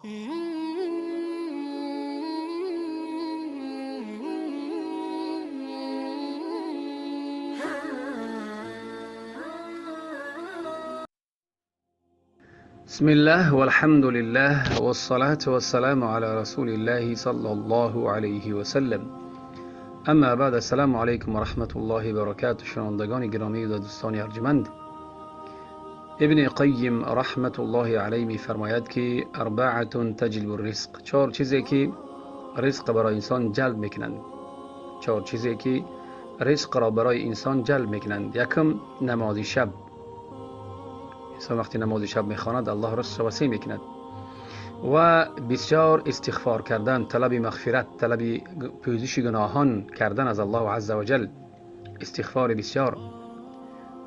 بسم الله والحمد لله والصلاة والسلام على رسول الله صلى الله عليه و سلم. اما بعد، السلام علیکم و رحمت الله و برکاته. شنوندگان گرامی و دوستان ارجمند، ابن قیم رحمت الله علیه می فرماید که اربعه تجلب الرزق، چهار چیزی که رزق برای انسان جلب میکنند. چهار چیزی که رزق را برای انسان جلب میکنند. یکم نماز شب. انسان وقتی نماز شب میخواند الله رزق وسیع میکند. و بسیار استغفار کردن، طلب مغفرت، طلب پوزش گناهان کردن از الله عز و جل، استغفار بسیار.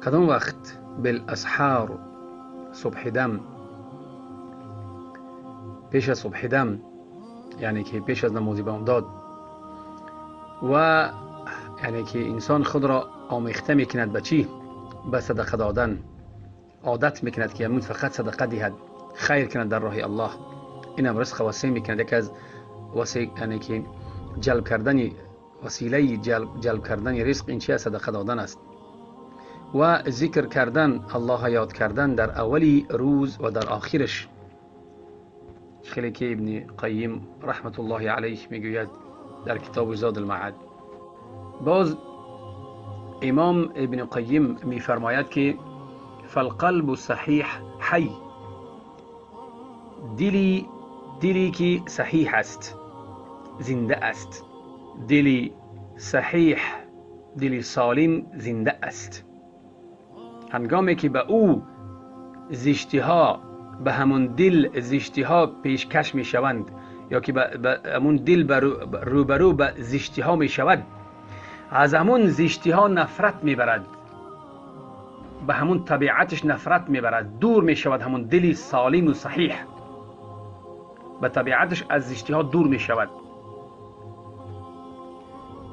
کدام وقت؟ بالاسحار، صبح دم، پیش از صبح دم، یعنی که پیش از نماز بامداد. و یعنی که انسان خود را آمیخته میکند به چی؟ به صدقه دادن. عادت میکند که فقط صدقه دهد، خیر کند در راه الله. اینم رزق وسیع میکند. یک از وسیله، یعنی که جلب کردن، وسیله جلب کردن رزق این چیه؟ صدقه دادن است. و ذکر کردن، الله یاد کردن در اولی روز و در آخرش. خیلی که ابن قیم رحمت الله علیه میگوید در کتاب زاد المعاد. باز امام ابن قیم میفرماید که فالقلب صحیح حی، دلی که صحیح است، زنده است. دلی صحیح، دلی سالم زنده است. هنگامی که به او زشتی‌ها، به همون دل زشتی‌ها پیشکش می شوند، یا که به همون دل روبرو به زشتی‌ها می شود، از همون زشتی‌ها نفرت می برد، به همون طبیعتش نفرت می برد، دور می شود. همون دلی سالم و صحیح به طبیعتش از زشتی‌ها دور می شود.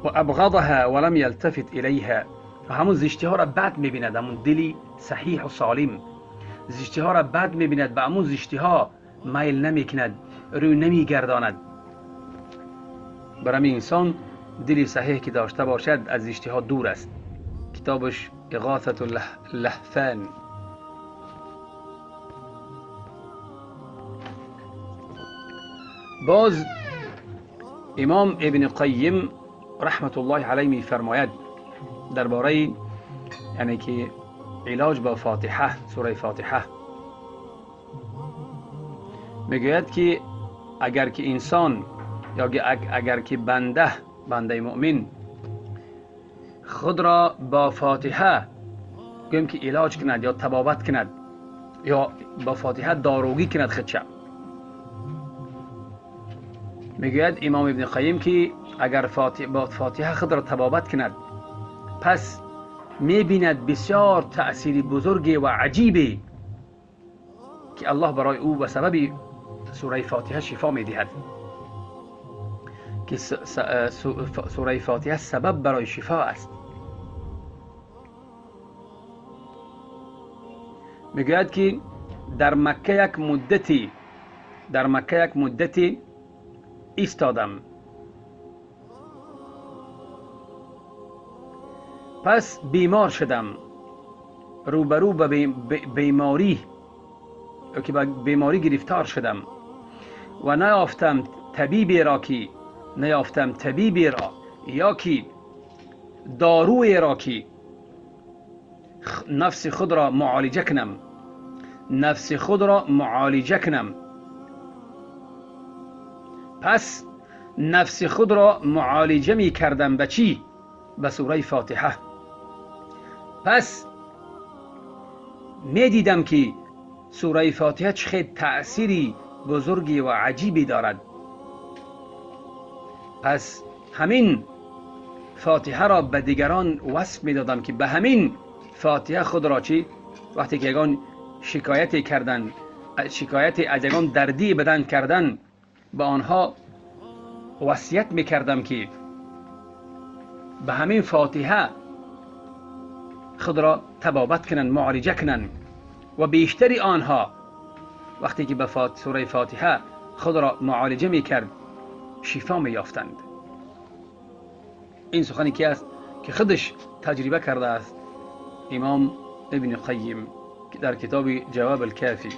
و ابغضها ولم یلتفت الیها، و همون زشتی‌ها را بد می بیند. همون دلی صحیح و سالم زشتی‌ها را بد می بیند، به همون زشتی‌ها میل نمی کند، روی نمی گرداند. برای انسان دلی صحیح که داشته باشد از زشتی‌ها دور است. کتابش اغاثة اللهفان. باز امام ابن قیم رحمت الله علیه می فرماید درباره، یعنی که علاج با فاتحه، سوره فاتحه، میگوید که اگر که انسان، یا اگر که بنده مؤمن خود را با فاتحه گویم که علاج کند، یا طبابت کند، یا با فاتحه داروگی کند خودش، میگوید امام ابن قیم که اگر با فاتحه خود را طبابت کند، پس میبیند بسیار تأثیر بزرگی و عجیبی که الله برای او به سبب سوره فاتحه شفا میدهد. که سوره فاتحه سبب برای شفا است. میگوید که در مکه یک مدتی ایستادم، پس بیمار شدم، روبرو به بیماری، یا که به بیماری گرفتار شدم، و نیافتم طبیبی را یا که داروی را که نفس خود را معالجه کنم. پس نفس خود را معالجه می کردم به چی؟ به سوره فاتحه. پس می دیدم که سوره فاتحه چه تأثیری بزرگی و عجیبی دارد. پس همین فاتحه را به دیگران وصف می دادم که به همین فاتحه خود را چی؟ وقتی که یگان شکایتی کردن، شکایت از یگان دردی بدن کردن، به آنها وصیت می کردم که به همین فاتحه خود را طبابت کنن، معالجه کنن. و بیشتری آنها وقتی که به سوره فاتحه خود را معالجه میکرد شفا میافتند. این سخنی که است که خودش تجربه کرده است امام ابن قیم در کتاب جواب الکافی